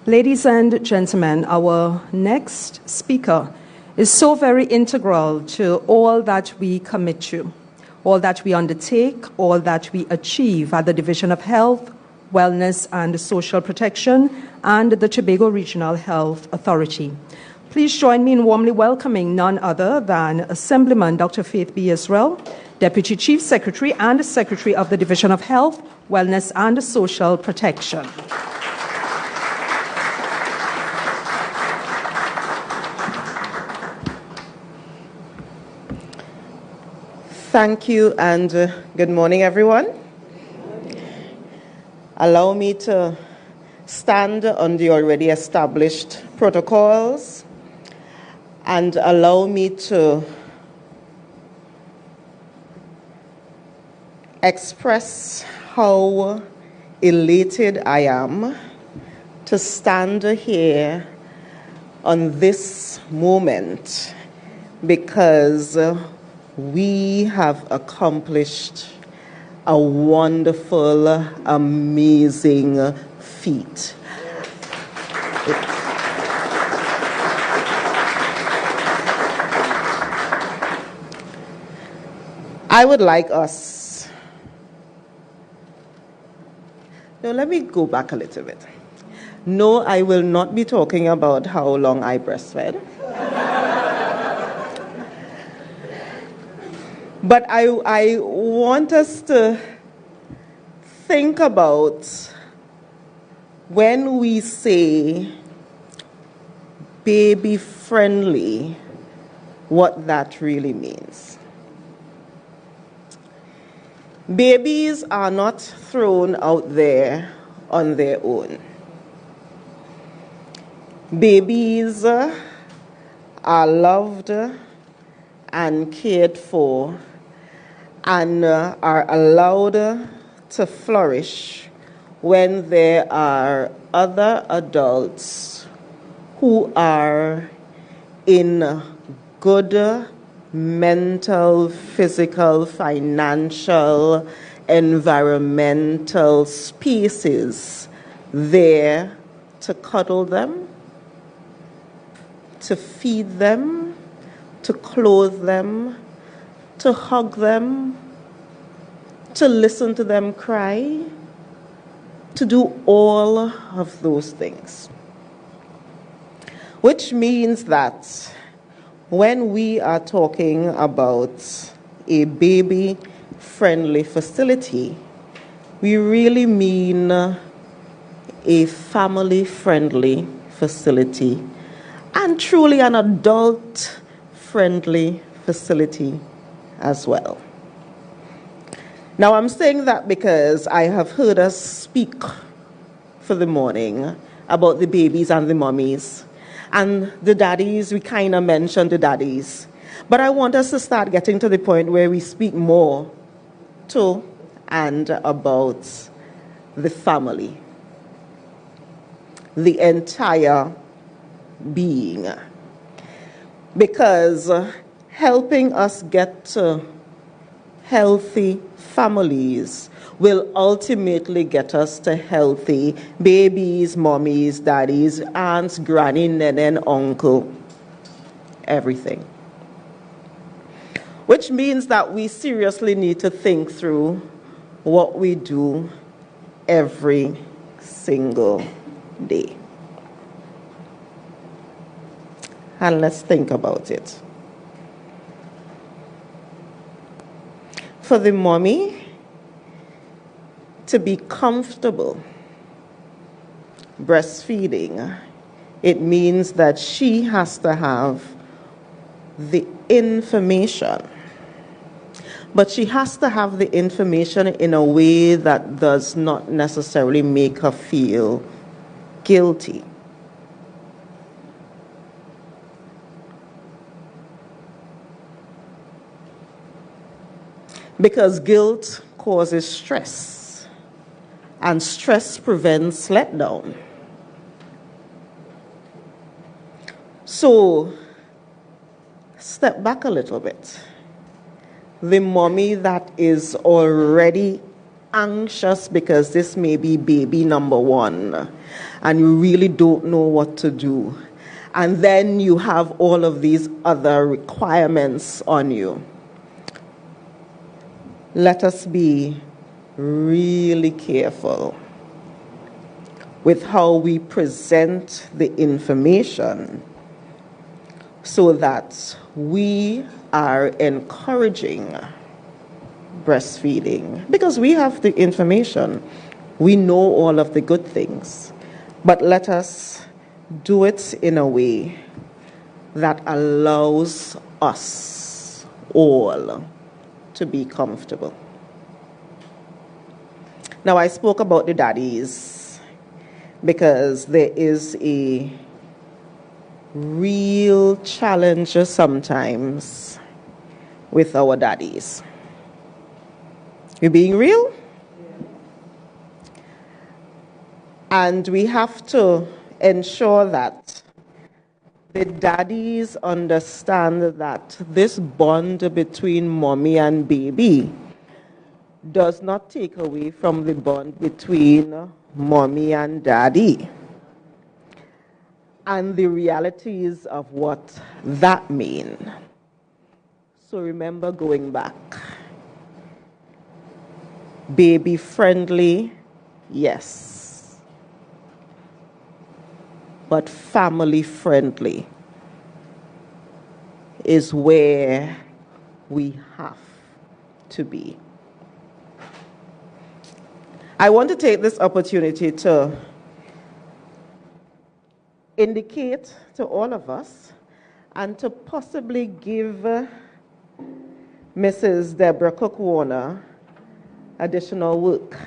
Ladies and gentlemen, our next speaker is so very integral to all that we commit to, all that we undertake, all that we achieve at the Division of Health, Wellness and Social Protection and the Tobago Regional Health Authority. Please join me in warmly welcoming none other than Assemblyman Dr. Faith B. Israel, Deputy Chief Secretary and Secretary of the Division of Health, Wellness and Social Protection. Thank you and good morning, everyone. Allow me to stand on the already established protocols and allow me to express how elated I am to stand here on this moment because we have accomplished a wonderful, amazing feat. I would like us... No, let me go back a little bit. No, I will not be talking about how long I breastfed. But I want us to think about when we say baby friendly, what that really means. Babies are not thrown out there on their own. Babies are loved and cared for and are allowed to flourish when there are other adults who are in good mental, physical, financial, environmental spaces there to cuddle them, to feed them, to clothe them, to hug them, to listen to them cry, to do all of those things. Which means that when we are talking about a baby-friendly facility, we really mean a family-friendly facility and truly an adult-friendly facility as well. Now, I'm saying that because I have heard us speak for the morning about the babies and the mummies. And the daddies, we kind of mentioned the daddies. But I want us to start getting to the point where we speak more to and about the family, the entire being. Because helping us get to healthy families will ultimately get us to healthy babies, mommies, daddies, aunts, granny, nene, and uncle, everything. Which means that we seriously need to think through what we do every single day. And let's think about it. For the mommy to be comfortable breastfeeding, it means that she has to have the information. But she has to have the information in a way that does not necessarily make her feel guilty. Because guilt causes stress, and stress prevents letdown. So, step back a little bit. The mommy that is already anxious because this may be baby number one and you really don't know what to do. And then you have all of these other requirements on you. Let us be really careful with how we present the information so that we are encouraging breastfeeding, because we have the information. We know all of the good things, but let us do it in a way that allows us all to be comfortable. Now, I spoke about the daddies because there is a real challenge sometimes with our daddies. You being real? And we have to ensure that the daddies understand that this bond between mommy and baby does not take away from the bond between mommy and daddy, and the realities of what that means. So remember, going back, baby friendly, yes, but family friendly is where we have to be. I want to take this opportunity to indicate to all of us and to possibly give Mrs. Deborah Cook Warner additional work.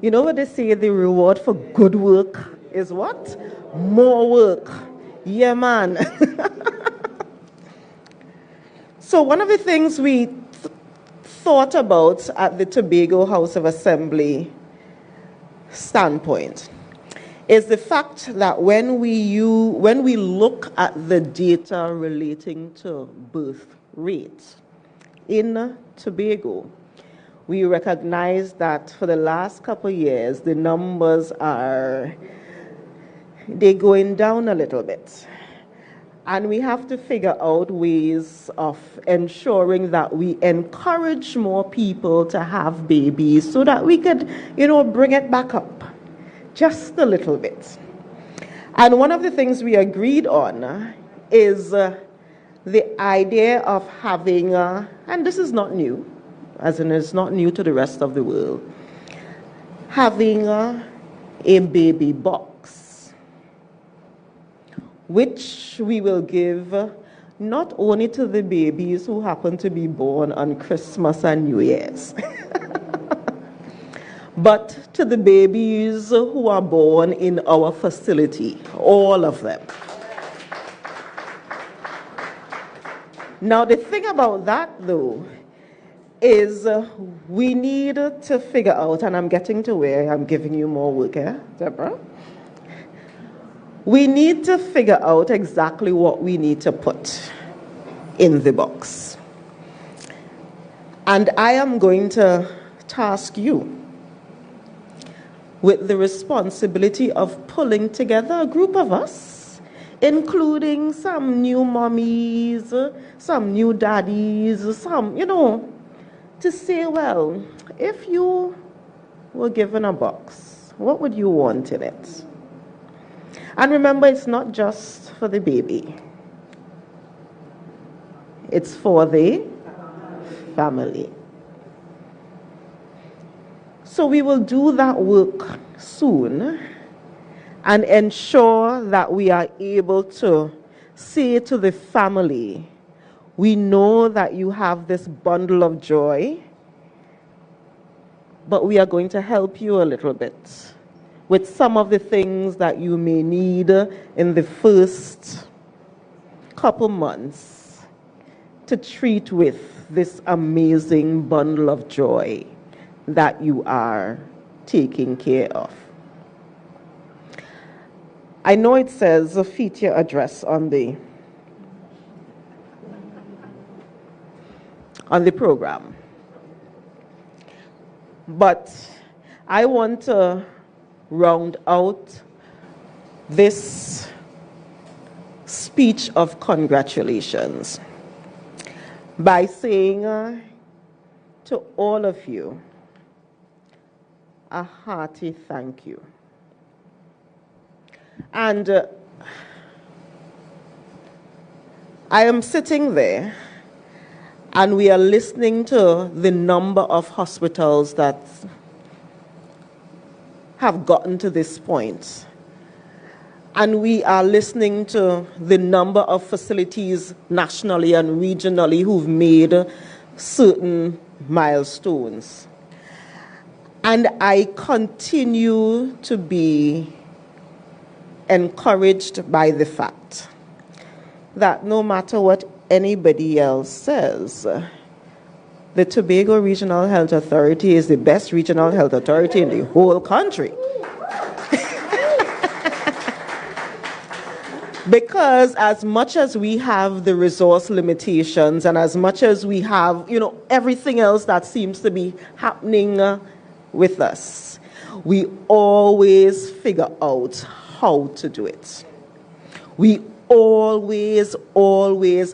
You know what they say, the reward for good work is what? More work. Yeah, man. So one of the things we thought about at the Tobago House of Assembly standpoint is the fact that when we look at the data relating to birth rate in Tobago, we recognize that for the last couple of years, the numbers they're going down a little bit. And we have to figure out ways of ensuring that we encourage more people to have babies so that we could, bring it back up just a little bit. And one of the things we agreed on is the idea of having, and this is not new, as in it's not new to the rest of the world, having a baby box, which we will give not only to the babies who happen to be born on Christmas and New Year's, but to the babies who are born in our facility, all of them. Now, the thing about that, though, is we need to figure out, and I'm getting to where I'm giving you more work here, Deborah. We need to figure out exactly what we need to put in the box. And I am going to task you with the responsibility of pulling together a group of us, including some new mommies, some new daddies, some, to say, well, if you were given a box, what would you want in it? And remember, it's not just for the baby. It's for the family. So we will do that work soon and ensure that we are able to say to the family, we know that you have this bundle of joy, but we are going to help you a little bit with some of the things that you may need in the first couple months to treat with this amazing bundle of joy that you are taking care of. I know it says a feature address on the program. But I want to round out this speech of congratulations by saying to all of you a hearty thank you. And I am sitting there and we are listening to the number of hospitals that have gotten to this point. And we are listening to the number of facilities nationally and regionally who've made certain milestones. And I continue to be encouraged by the fact that no matter what anybody else says, the Tobago Regional Health Authority is the best regional health authority in the whole country. Because as much as we have the resource limitations and as much as we have, everything else that seems to be happening with us, we always figure out how to do it. We always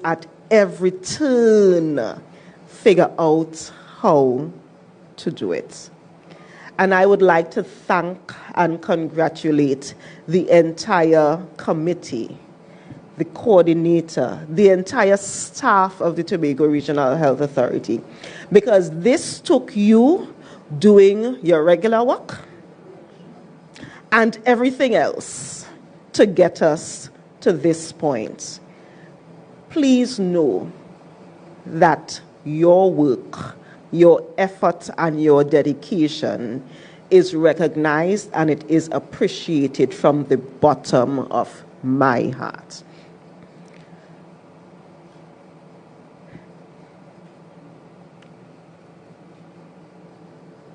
at every turn figure out how to do it. And I would like to thank and congratulate the entire committee, the coordinator, the entire staff of the Tobago Regional Health Authority, because this took you doing your regular work and everything else to get us to this point. Please know that your work, your effort, and your dedication is recognized and it is appreciated from the bottom of my heart.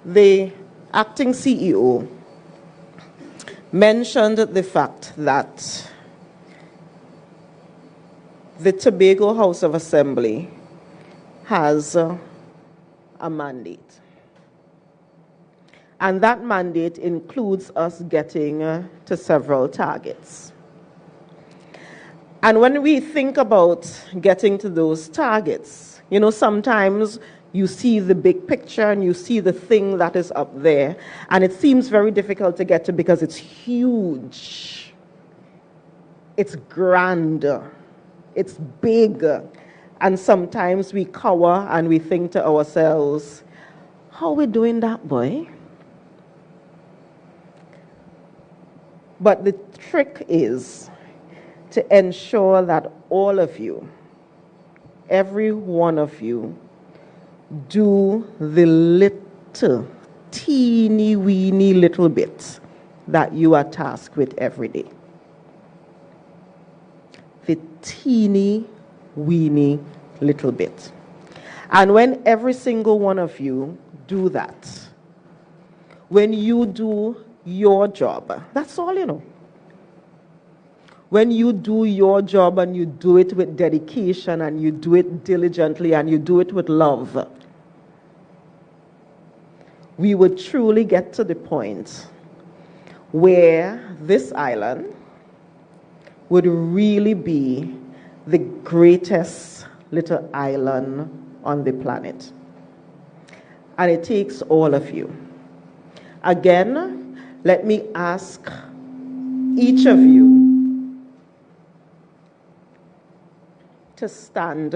The acting CEO mentioned the fact that the Tobago House of Assembly has a mandate. And that mandate includes us getting to several targets. And when we think about getting to those targets, sometimes you see the big picture and you see the thing that is up there, and it seems very difficult to get to because it's huge, it's grand, it's big, and sometimes we cower and we think to ourselves, how are we doing that, boy? But the trick is to ensure that all of you, every one of you, do the little, teeny weeny little bit that you are tasked with every day. The teeny weeny little bit. And when every single one of you do that, when you do your job, that's all you know. When you do your job and you do it with dedication and you do it diligently and you do it with love, we would truly get to the point where this island would really be the greatest little island on the planet. And it takes all of you. Again, let me ask each of you to stand.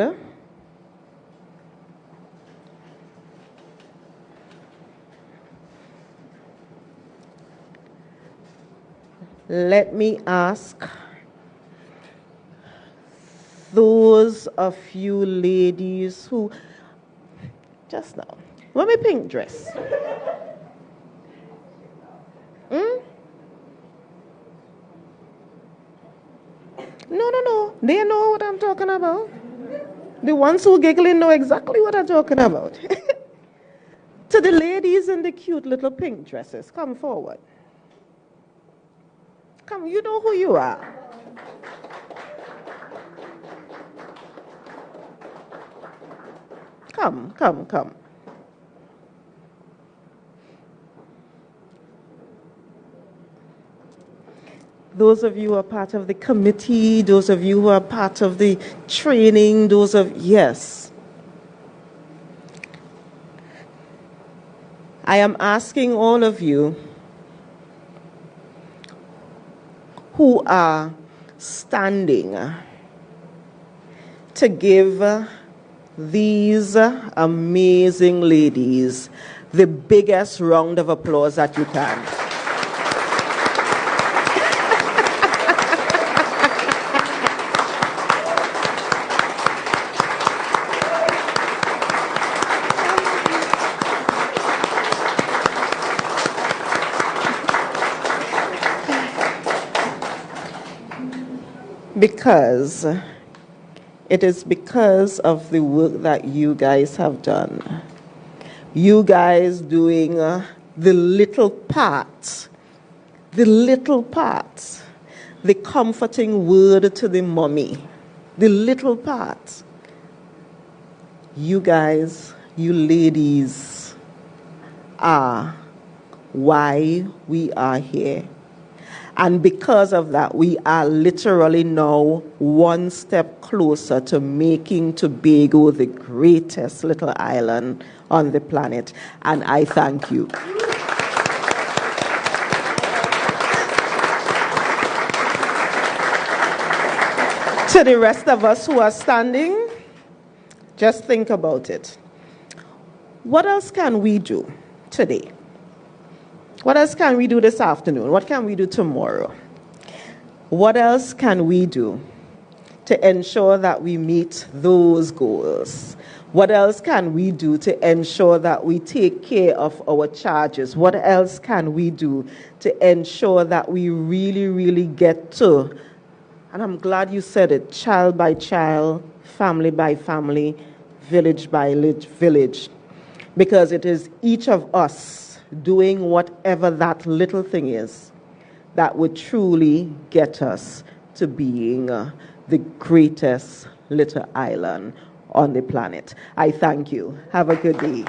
Let me ask those of you ladies who, just now, wear my pink dress. No. They know what I'm talking about. The ones who giggling know exactly what I'm talking about. To the ladies in the cute little pink dresses, come forward. Come, you know who you are. Come. those of you who are part of the committee, those of you who are part of the training, yes. I am asking all of you who are standing to give these amazing ladies the biggest round of applause that you can. Because it is because of the work that you guys have done. You guys doing the little parts, the comforting word to the mommy, the little parts. You guys, you ladies are why we are here. And because of that, we are literally now one step closer to making Tobago the greatest little island on the planet. And I thank you. To the rest of us who are standing, just think about it. What else can we do today? What else can we do this afternoon? What can we do tomorrow? What else can we do to ensure that we meet those goals? What else can we do to ensure that we take care of our charges? What else can we do to ensure that we really, really get to, and I'm glad you said it, child by child, family by family, village by village, because it is each of us doing whatever that little thing is that would truly get us to being the greatest little island on the planet. I thank you. Have a good day.